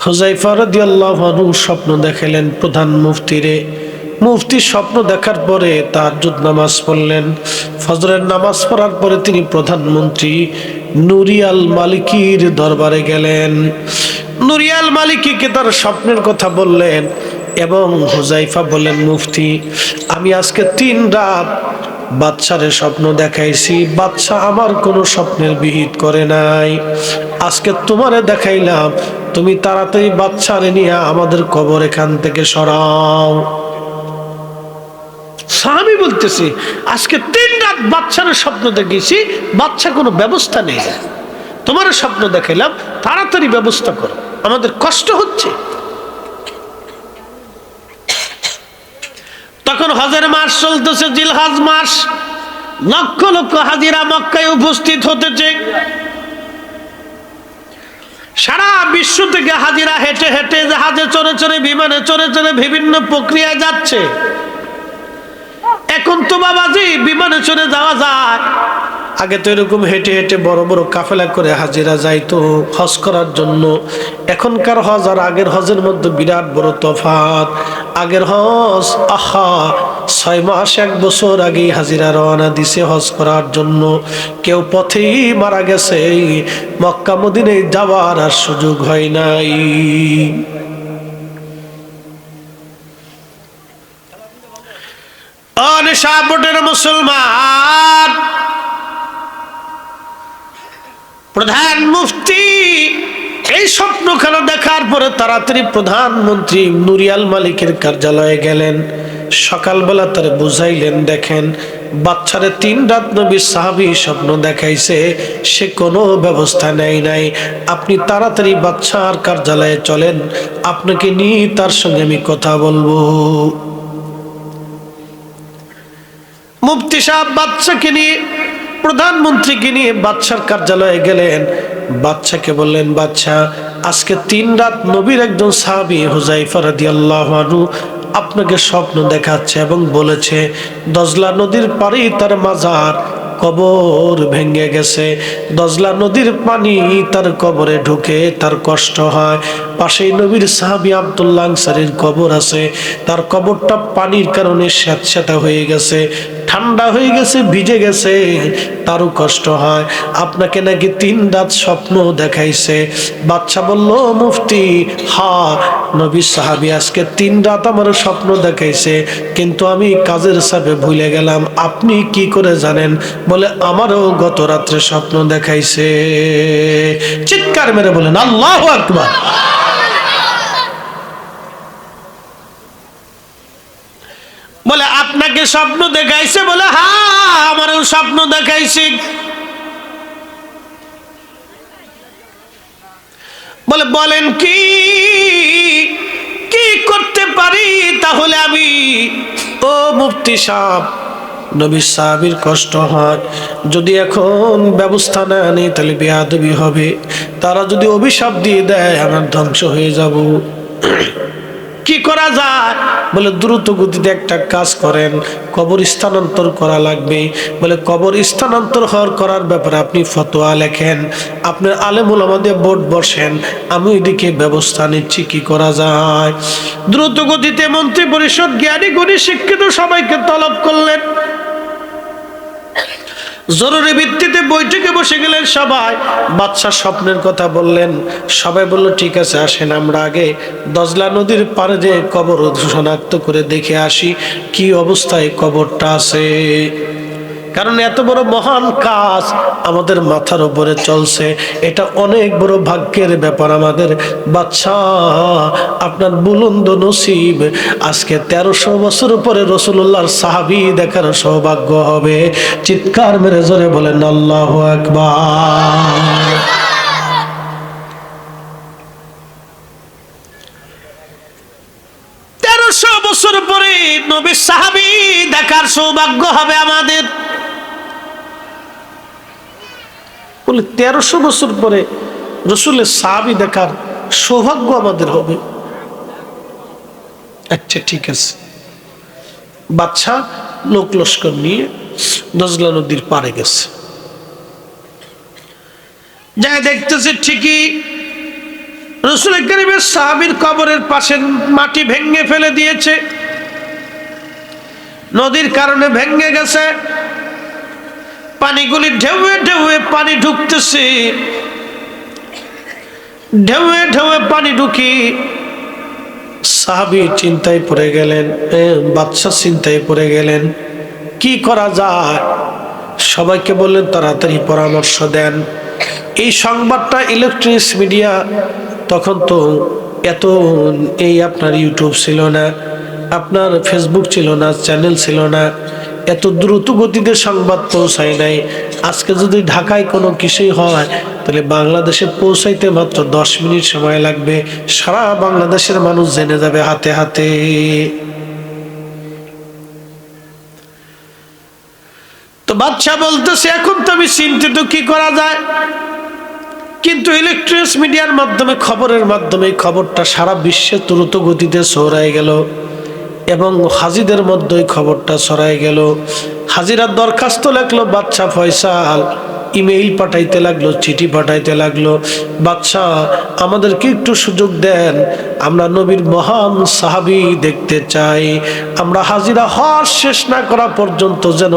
হুযায়ফা রাদিয়াল্লাহু আনহু স্বপ্ন দেখালেন প্রধান মুফতিরে। মুফতি স্বপ্ন দেখার পরে তাহাজ্জুদ নামাজ পড়লেন। ফজরের নামাজ পড়ার পরে তিনি প্রধানমন্ত্রী নুরি আল মালিকির দরবারে গেলেন। নুরি আল মালিকিকে তার স্বপ্নের কথা বললেন এবং হুযায়ফা বললেন, মুফতি, আমি আজকে 3 রাত বাদশারে স্বপ্ন দেখাইছি, বাদশা আমার কোনো স্বপ্নের বিহিত করে নাই। আজকে তোমারে দেখাইলাম, তুমি তাড়াতাড়ি বাদশারে নিয়ে আমাদের কবর এখান থেকে সরাও। আমি বলতেছি আজকে 3 রাত বাদশার স্বপ্ন দেখেছি, বাদশা কোনো ব্যবস্থা নেই, তোমার স্বপ্ন দেখাইলাম, তাড়াতাড়ি ব্যবস্থা করো, আমাদের কষ্ট হচ্ছে। তখন হজের মাস চলতেছে, জিলহজ মাস, লক্ষ লক্ষ হাজিরা মক্কায় উপস্থিত হতেছে। সারা বিশ্ব থেকে হাজিরা হেঁটে হেঁটে, জাহাজে চড়ে চড়ে, বিমানে চড়ে চড়ে বিভিন্ন প্রক্রিয়ায় যাচ্ছে। এখন তো বাবাজি বিমানে চড়ে যাওয়া যায়, আগে তো এরকম হেঁটে হেঁটে বড় বড় কাফেলা করে হাজিরা যাইতো হজ করার জন্য। এখনকার হজ আর আগের হজের মধ্যে বিরাট বড় তফাৎ। আগের হজ 6 মাস 1 বছর আগেই হাজিরা রওনা দিছে হজ করার জন্য, কেউ পথেই মারা গেছে, মক্কা মদিনায় যাওয়ার আর সুযোগ হয় নাই। নেশাপটের মুসলমান, প্রধান মুফতি এই স্বপ্নখানা দেখার পরে তাড়াতাড়ি প্রধানমন্ত্রী নুরি আল মালিকের কার্যালয়ে গেলেন। সকালবেলা তারে বুঝাইলেন, দেখেন বাচ্চারে 3 রাত নবী সাহাবী স্বপ্ন দেখাইছে, সে কোনো ব্যবস্থা নেয় নাই, আপনি তাড়াতাড়ি বাচ্চার কার্যালয়ে চলেন, আপনাকে নিয়ে তার সঙ্গে আমি কথা বলবো। মুফতি সাহেব বাচ্চাকে নিয়ে, প্রধানমন্ত্রীকে নিয়ে বাদশার কার্যালয়ে গেলেন। বাদশাকে বললেন, বাদশা, আজকে 3 রাত নবীর একজন সাহাবী হুযায়ফা রাদিয়াল্লাহু আনহু আপনাকে স্বপ্ন দেখাচ্ছে এবং বলেছে দজলা নদীর পাড়েই তার মাজার, কবর ভেঙে গেছে, দজলা নদীর পানি তার কবরে ঢুকে তার কষ্ট হয়। পাশেই নবীর সাহাবী আব্দুল্লাহ আনসারীর কবর আছে, তার কবরটা পানির কারণে স্যাঁতস্যাঁতে হয়ে গেছে, ঠান্ডা হয়ে গেছে, ভিজে গেছে, তারও কষ্ট হয়। আপনাকে নাকি 3 রাত স্বপ্ন দেখাইছে। বাদশা বলল, মুফতি, হ্যাঁ নবী সাহাবী আজকে 3 রাত আমার স্বপ্ন দেখাইছে, কিন্তু আমি কাজের চাপে ভুলে গেলাম। আপনি কি করে জানেন? বলে, আমারও গত রাত্রে স্বপ্ন দেখাইছে। চিৎকার মেরে বলেন আল্লাহু আকবার। বলে, আপনাকে স্বপ্ন দেখাইছে? বলে, হ্যাঁ আমারও স্বপ্ন দেখাইছে। বলে, বলেন কি কি করতে পারি তাহলে আমি? ও মুফতি সাহেব, নবী সাহাবীর কষ্ট হয়, যদি এখন ব্যবস্থা না নেই তাহলে বেয়াদবি হবে, তারা যদি অভিশাপ দিয়ে দেয় আমার ধ্বংস হয়ে যাব। কি করা যায়? বলে, দ্রুত গতিতে একটা কাজ করেন, কবর স্থানান্তর করা লাগবে। বলে, কবর স্থানান্তর করার ব্যাপারে আপনি ফতোয়া লেখেন, আপনার আলেম উলামা দিয়ে বোর্ড বসেন, আমি ওইদিকে ব্যবস্থা নিচ্ছি কি করা যায়। দ্রুত গতিতে মন্ত্রী পরিষদ, জ্ঞানী গুণী শিক্ষিত সবাইকে তলব করলেন। জরুরি ভিত্তিতে বৈঠকে বসে গেলেন সবাই। বাদশা স্বপ্নের কথা বললেন, সবাই বলল, ঠিক আছে, আসেন আমরা আগে দজলা নদীর পাড়ে যে কবর শনাক্ত করে দেখে আসি কি অবস্থায় কবরটা আছে। কারণ এত বড় মহান কাজ আমাদের মাথার উপরে চলছে, এটা অনেক বড় ভাগ্যের ব্যাপার আমাদের। বাদশা, আপনার বুলন্দ নসিব, আজকে 1300 বছর পরে রাসূলুল্লাহর সাহাবী দেখার সৌভাগ্য হবে। চিৎকার মেরে জোরে বলেন আল্লাহু আকবার। বছর পরে নবীর সাহাবী দেখার সৌভাগ্য হবে আমাদের। বলে, 1300 বছর পরে রাসূলের সাহাবী দেখার সৌভাগ্য আমাদের হবে। আচ্ছা ঠিক আছে। বাদশা লোক লস্কর নিয়ে দজলা নদীর পাড়ে গেছে, যাই দেখতেছে ঠিকই রাসূল কারীমের সাহাবীর কবরের পাশের মাটি ভেঙে ফেলে দিয়েছে, নদীর কারণে ভেঙে গেছে, পানিগুলি ঢেউয়ে ঢেউয়ে পানি ঢুকতেছে, ঢেউয়ে ঢেউয়ে পানি ঢুকি সাহাবী চিন্তায় পড়ে গেলেন, বাদশা চিন্তায় পড়ে গেলেন, কি করা যায়? সবাইকে বললেন তাড়াতাড়ি পরামর্শ দেন। এই সংবাদটা ইলেকট্রনিক্স মিডিয়া, তখন তো এত এই আপনার ইউটিউব ছিল না, আপনার ফেসবুক ছিল না, চ্যানেল ছিল না, এত দ্রুত গতিতে সংবাদ পৌঁছায় নাই। আজকে যদি ঢাকায় কোনো কিছুই হয় তাহলে বাংলাদেশে পৌঁছাইতে মাত্র 10 মিনিট সময় লাগবে, সারা বাংলাদেশের মানুষ জেনে যাবে হাতে হাতে। তো বাদশা বলতেছে এখন তো আমি চিন্তিত, কি করা যায়? কিন্তু ইলেকট্রনিক্স মিডিয়ার মাধ্যমে, খবরের মাধ্যমে খবরটা সারা বিশ্বে দ্রুত গতিতে ছড়াই গেল এবং হাজীদের মধ্যে খবরটা ছড়াই গেল। হাজীরা দরখাস্ত লেখলো বাদশা ফয়সাল, ইমেইল পাঠাইতে লাগলো, চিঠি পাঠাইতে লাগলো, বাদশাহ আমাদেরকে একটু সুযোগ দেন, আমরা নবীর মহান সাহাবী দেখতে চাই, আমরা হাজিরা হজ শেষ না করা পর্যন্ত যেন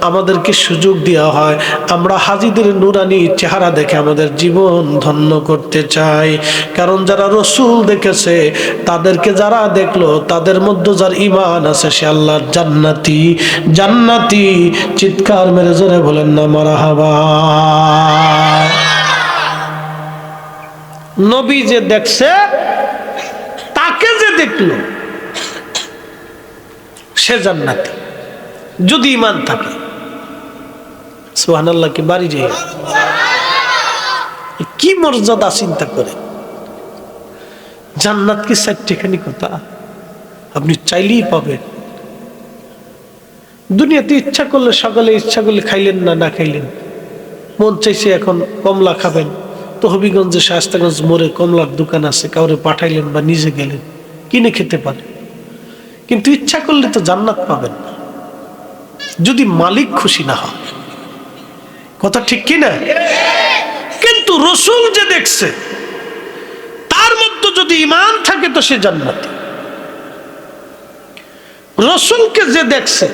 আমাদেরকে সুযোগ দেওয়া হয়, আমরা হাজীদের নুরানি চেহারা দেখে আমাদের জীবন ধন্য করতে চাই। কারণ যারা রসুল দেখেছে, তাদেরকে যারা দেখলো, তাদের মধ্যে যার ঈমান আছে সে আল্লাহর জান্নাতি, জান্নাতি। চিৎকার মেরে জোরে বলেন না মারহাবা। নবী যে দেখছে, তাকে যে দেখলো সে জান্নাতি, যদি ঈমান থাকে। সুবহানাল্লাহ কি বাড়ি যায়, কি মর্যাদা চিন্তা করে। জান্নাত কি চারটিখানি কথা, আপনি চাইলেই পাবেন। দুনিয়াতে ইচ্ছা করলে সকালে ইচ্ছা করলে খাইলেন না, না খাইলেন, মন চাইছে এখন কমলা খাবেন, তো হবিগঞ্জে শায়েস্তাগঞ্জ মোড়ে কমলার দোকান আছে, কাউরে পাঠাইলেন বা নিজে গেলেন, কিনে খেতে পারেন। কিন্তু ইচ্ছা করলে তো জান্নাত পাবেন না, যদি মালিক খুশি না হয়। কথা ঠিক কিনা? কিন্তু রসুল যে দেখছে, তার মধ্যে যদি ঈমান থাকে তো সে জান্নাতি। রসুলকে যে দেখছে,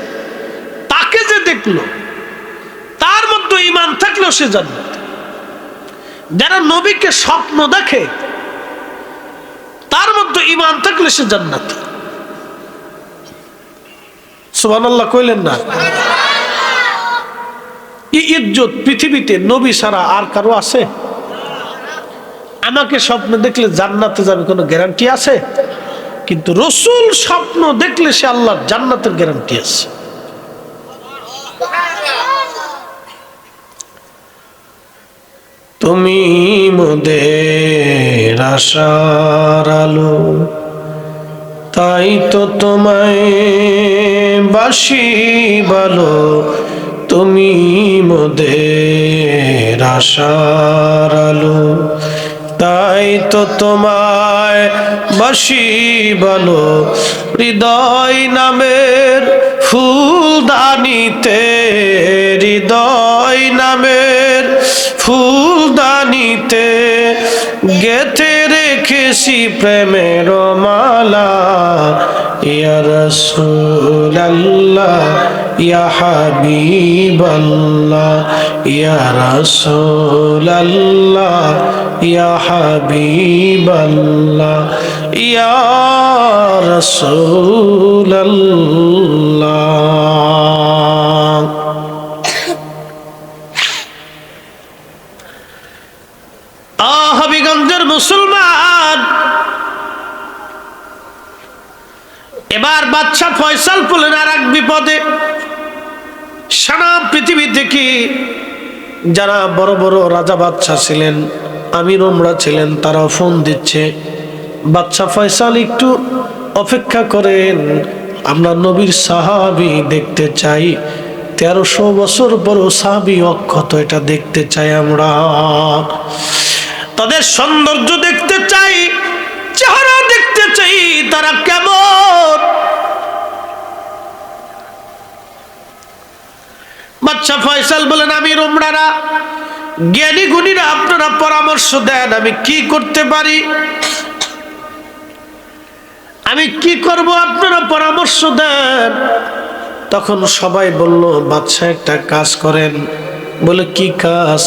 তাকে যে দেখলো, তার মধ্যে ঈমান থাকলেও সে জান্নাতি। যারা নবীকে স্বপ্ন দেখে, তার মধ্যে ঈমান থাকলে সে জান্নাতি। সুবহানাল্লাহ কইলেন না? এই ইজ্জত পৃথিবীতে নবী ছাড়া আর কারো আছে? আমাকে স্বপ্ন দেখলে জান্নাতে যাবে কোনো গ্যারান্টি আছে? কিন্তু রসুল স্বপ্ন দেখলে সে আল্লাহর জান্নাতের গ্যারান্টি আছে। তুমি মোদের আশার আলো, তাই তো তোমায় বাসি ভালো, তুমি মোদের আশার আলো, তাই তো তোমায় বাসি ভালো। হৃদয় নামের ফুলদানিতে, হৃদয় নামের ফুলদানিতে গেথে রেখেছি প্রেমের মালা। ইয়া রাসূলুল্লাহ, ইয়া হাবিবাল্লাহ, ইয়া রাসূলুল্লাহ, ইয়া হাবিবাল্লাহ, ইয়া রাসূলুল্লাহ। হবিগঞ্জের মুসলমান, এবার বাদশা ফয়সাল পড়লেন আর এক বিপদে। সারা পৃথিবী থেকে যারা বড় বড় রাজা বাদশা ছিলেন, আমির ওমরা ছিলেন, তারা ফোন দিচ্ছে, বাদশা ফয়সাল একটু অপেক্ষা করেন, আমরা নবীর সাহাবী দেখতে চাই, 1300 বছর বড় সাহাবী অক্ষত, এটা দেখতে চাই আমরা, তাদের সৌন্দর্য দেখতে চাই, চেহারা দেখতে চাই, তারা কেমন। বাদশা ফয়সাল বলেন, আমির ওমরারা জ্ঞানী গুণীরা আপনারা পরামর্শ দেন আমি কি করতে পারি, আমি কি করব, আপনারা পরামর্শ দেন। তখন সবাই বলল বাদশা একটা কাজ করেন। বলে কি কাজ?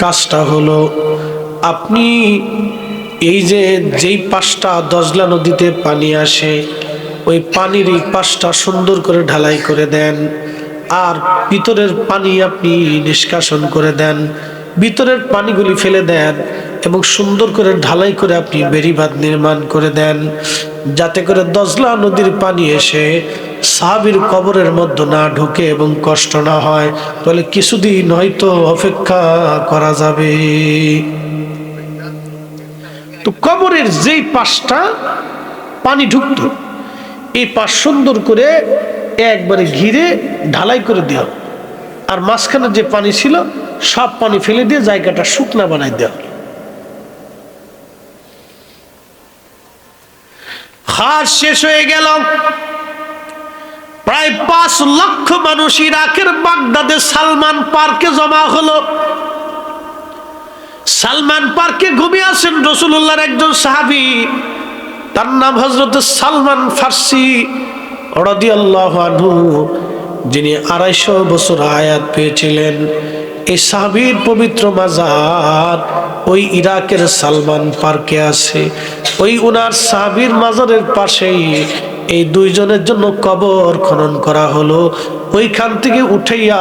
কাজটা হলো আপনি এই যে যেই পাশটা দজলা নদীতে পানি আসে ওই পানির এই পাশটা সুন্দর করে ঢালাই করে দেন, আর ভিতরের পানি আপনি নিষ্কাশন করে দেন, ভিতরের পানিগুলি ফেলে দেন এবং সুন্দর করে ঢালাই করে আপনি বেড়িবাঁধ নির্মাণ করে দেন, যাতে করে দজলা নদীর পানি এসে সাহাবীর কবরের মধ্যে না ঢুকে এবং কষ্ট না হয়। তাহলে কিছুদিন হয়তো অপেক্ষা করা যাবে। তো কবরের যেই পাশটা পানি ঢুকত এই পাশ সুন্দর করে একবারে ঘিরে ঢালাই করে দেওয়া, আর মাঝখানে যে পানি ছিল সব পানি ফেলে দিয়ে জায়গাটা শুকনা বানাই দেওয়া। হাজ শেষ হয়ে গেল। প্রায় 5 লক্ষ মানুষ ইরাকের বাগদাদে সালমান পার্কে জমা হলো। সালমান পার্কে ঘুমিয়ে আছেন রাসূলুল্লাহর একজন সাহাবী, তার নাম হযরত সালমান ফার্সি রাদিয়াল্লাহু আনহু, যিনি 250 বছর হায়াত পেয়েছিলেন। এই সাহাবীর পবিত্র মাজার ওই ইরাকের সালমান পার্কে আছে। ওই উনার সাহাবীর মাজারের পাশেই এই দুইজনের জন্য কবর খনন করা হলো। ওইখান থেকে উঠাইয়া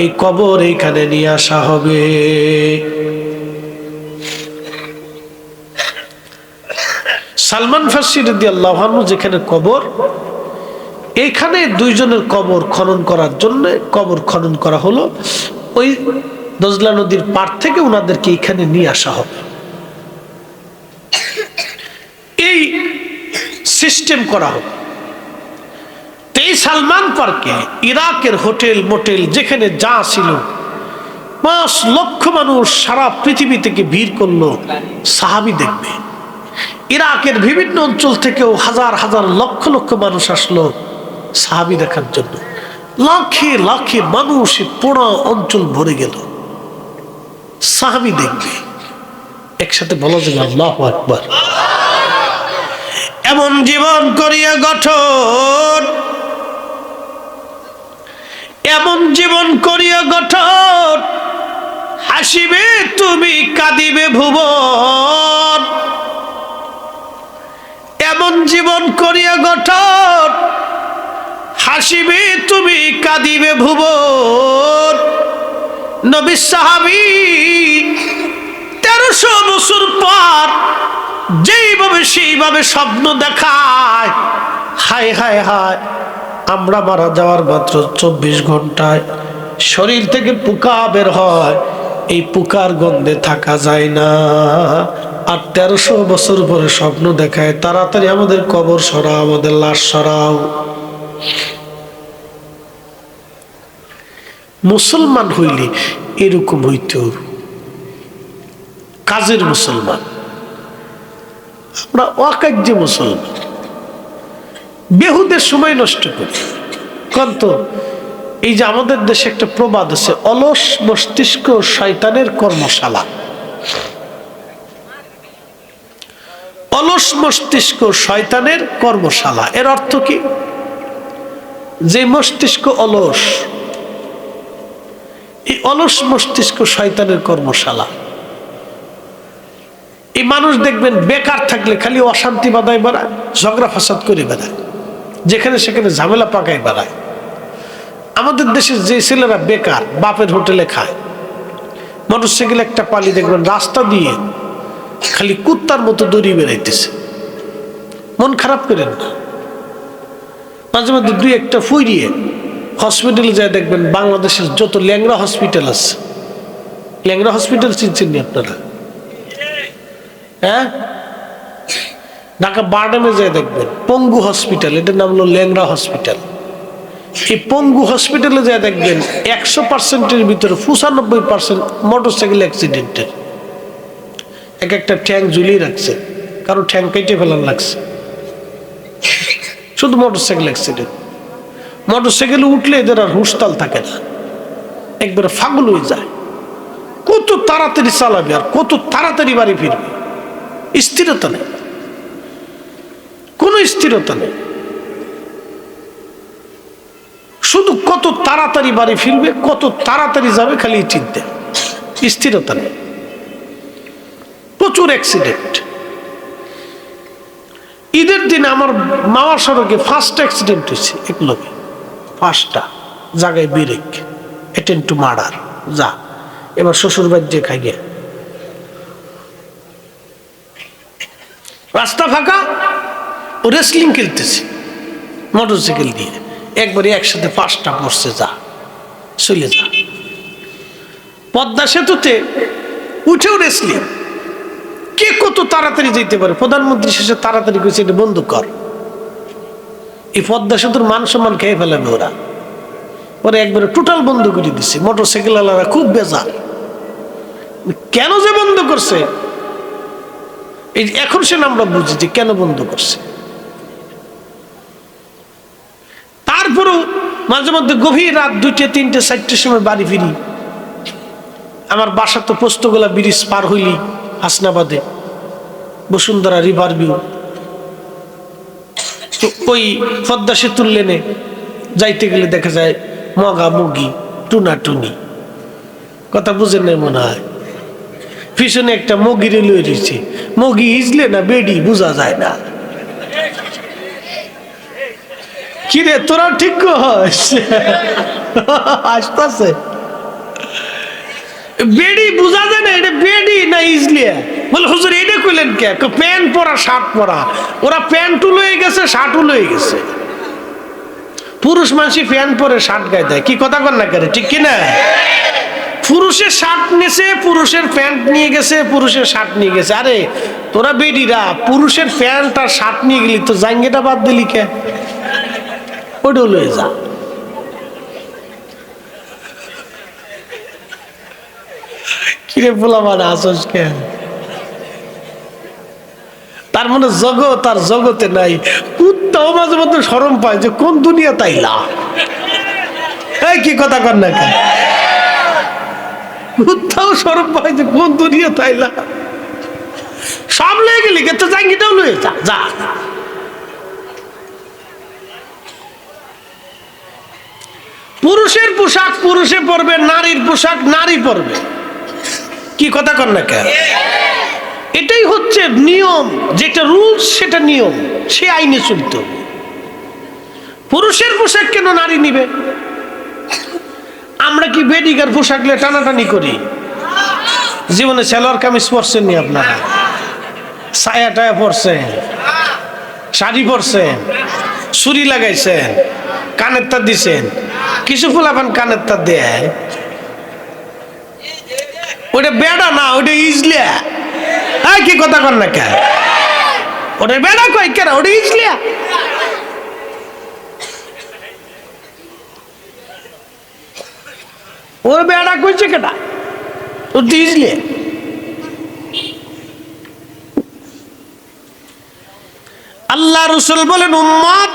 এই কবর এইখানে নিয়ে আসা হবে। সালমান ফার্সি রাদিয়াল্লাহু আনহু যেখানে কবর, এইখানে দুইজনের কবর খনন করার জন্য কবর খনন করা হলো। ওই দজলা নদীর পার থেকে ওনাদেরকে এখানে নিয়ে আসা হবে। এই সিস্টেম করা হবে। এই সালমান পার্কে ইরাকের হোটেল মোটেল যেখানে যা ছিল 5 লক্ষ মানুষ সারা পৃথিবী থেকে ভিড় করলো সাহাবী দেখবে। ইরাকের বিভিন্ন অঞ্চল থেকেও হাজার হাজার লক্ষ লক্ষ মানুষ আসলো সাহাবী দেখার জন্য। লাখে লাখে মানুষ পুরো অঞ্চল ভরে গেল সাহাবী দেখবে। একসাথে বলা যাবে আল্লাহু আকবার। এমন জীবন করিয়া গঠন, এমন জীবন করিয়া গঠন, হাসিবে তুমি কাঁদিবে ভুবন। এমন জীবন করিয়া গঠন, হাসিবে তুমি কাঁদিবে ভুবন। নবী সাহাবী 1300 বছর পর যেইভাবে সেইভাবে স্বপ্ন দেখায়, হায় হায় হায়, আমরা মারা যাওয়ার মাত্র 24 ঘন্টায় শরীর থেকে পোকা বের হয়, এই পোকার গন্ধে থাকা যায় না। আর 1300 বছর পরে স্বপ্ন দেখায় তাড়াতাড়ি আমাদের কবর সরাও, আমাদের লাশ সরাও। মুসলমান হইলে এরকম হইতে হবে, কাজের মুসলমান। আমরা অকার্য মুসলমান, বেহুদের সময় নষ্ট করি। কত এই যে আমাদের দেশে একটা প্রবাদ আছে, অলস মস্তিষ্ক শয়তানের কর্মশালা। অলস মস্তিষ্ক শয়তানের কর্মশালা এর অর্থ কি? যে মস্তিষ্ক অলস, এই অলস মস্তিষ্ক শয়তানের কর্মশালা। এই মানুষ দেখবেন বেকার থাকলে খালি অশান্তি বাধায় বেড়ায়, ঝগড়া ফাসাদ করে বেড়ায়, যেখানে সেখানে ঝামেলা পাকায় বেড়ায়। আমাদের দেশের যে ছেলেরা বেকার, বাপের হোটেলে খায়, মোটরসাইকেল একটা পালি দেখবেন রাস্তা দিয়ে খালি কুত্তার মতো দড়ি বেড়াইতেছে। মন খারাপ করেন না, মাঝে মাঝে 2-1টা ফুইরিয়ে হসপিটালে যায় দেখবেন বাংলাদেশের যত ল্যাংড়া হসপিটাল আছে। ল্যাংড়া হসপিটাল চিনছেন নি আপনারা? হ্যাঁ, ঢাকা বারডামে যায় দেখবেন পঙ্গু হসপিটাল, এটার নাম হলো ল্যাংড়া হসপিটাল। এই পঙ্গু হসপিটালে যায় দেখবেন 100%-এর ভিতরে 95% মোটরসাইকেল অ্যাক্সিডেন্টের। এক একটা ঠ্যাং ঝুলিয়ে রাখছে, কারো ঠ্যাং কেটে ফেলার লাগছে, শুধু মোটরসাইকেল অ্যাক্সিডেন্ট। মোটরসাইকেলে উঠলে এদের আর হুঁশতাল থাকে না, একবারে ফাগল হয়ে যায়, কত তাড়াতাড়ি চালাবে আর কত তাড়াতাড়ি বাড়ি ফিরবে, স্থিরতা নেই, কোনো স্থিরতা নেই। শুধু কত তাড়াতাড়ি বাড়ি ফিরবে, কত তাড়াতাড়ি যাবে, খালি চিন্তা, স্থিরতা নেই। প্রচুর অ্যাক্সিডেন্ট। ঈদের দিন আমার মাওয়া সড়কে ফার্স্ট অ্যাক্সিডেন্ট হয়েছে, একলগে 5টা জায়গায় ব্রেক, অ্যাটেম্প টু মার্ডার। যা এবার শ্বশুর বাড়ি খাই গে, রাস্তা ফাঁকা, ও রেসলিং খেলতেছে মোটরসাইকেল দিয়ে, একবারে একসাথে 5টা পড়ছে। যা চলে যা। পদ্মা সেতুতে উঠেও রেসলিং, কে কত তাড়াতাড়ি যেতে পারে। প্রধানমন্ত্রী শেষে তাড়াতাড়ি করেছে এটা বন্ধ কর। এই পদ্মা সেতুর মান সম্মান খেয়ে ফেলাবে ওরা, পরে একবারে টোটাল বন্ধ করে দিচ্ছে। মোটরসাইকেল ওয়ালারা খুব বেজার, কেন যে বন্ধ করছে এই এখন সে আমরা বুঝি যে কেন বন্ধ করছে। তারপরেও মাঝে মধ্যে গভীর রাত 2টা 3টে 4টের সময় বাড়ি ফিরি। আমার বাসা তো পোস্তগোলা ব্রিজ পার হইলি হাসনাবাদে, বসুন্ধরা রিভার ভিউ। তো ওই পদ্মা সেতুর লেনে যাইতে গেলে দেখা যায় মগা মুগি, টুনা টুনি, কথা বুঝেন না মনে হয়। পিছনে একটা মগিরে লয়ে রয়েছে, মগি ইজলে না বেডি বোঝা যায় না। কিরে তোরা ঠিক আসতেছে, বেডি বোঝা যায় না, এটা বেডি না ইজলিয়া। বলে হুজুর এটা কইলেন কে? প্যান্ট পরা শার্ট পরা, ওরা প্যান্টও লয়ে গেছে শার্টও লয়ে গেছে। পুরুষ মানুষই প্যান্ট পরে শার্ট গায়ে দেয়, কি কথা কর না কেন, ঠিক কিনা? পুরুষের শার্ট নিয়েছে, পুরুষের প্যান্ট নিয়ে গেছে, পুরুষের শার্ট নিয়ে গেছে। আরে তোরা বেডিরা পুরুষের প্যান্ট আর শার্ট নিয়ে গেলি তো জাঙ্গিটা বাদ দিলি কে? ওটাও লয়ে যা। কিরে বলা মানে আসস কেন? তার মানে জগৎ আর জগতে নাই। কুত্তাও মাঝে মধ্যে শরম পায় যে কোন দুনিয়া তাইলা। এই কি কথা কর না কেন? কুত্তাও শরম পায় যে কোন দুনিয়া তাইলা। সব লয়ে গেলি কে? তো জাঙ্গিটাও লয়ে যা। যা পুরুষের পোশাক পুরুষে পরবে, নারীর পোশাক নারী পরবে, কি কথা কর না কেন? এটাই হচ্ছে নিয়ম, যেটা রুলস সেটা নিয়ম, সে আইনে চলতে হবে। পুরুষের পোশাক কেন নারী নিবে? আমরা কি বেডিগার পোশাক নিয়ে টানাটানি করি? জীবনে সালোয়ার কামিজ পরছেন নি আপনারা? ছায়া টায়া পরছেন, শাড়ি পরছেন, চুরি লাগাইছেন, কানের তার দিছেন। কিছু ফুলাফান কানের তার দেয়, ওটা বেড়া না, ওটা ইজলিয়া। হ্যাঁ কি কথা কর না কেন? ওটা বেড়া কয় কেন? ওটা ইজলিয়া। ওর বেড়া কইছে কেটা? ওটা ইজলিয়া। আল্লাহ রাসূল বলেন উম্মত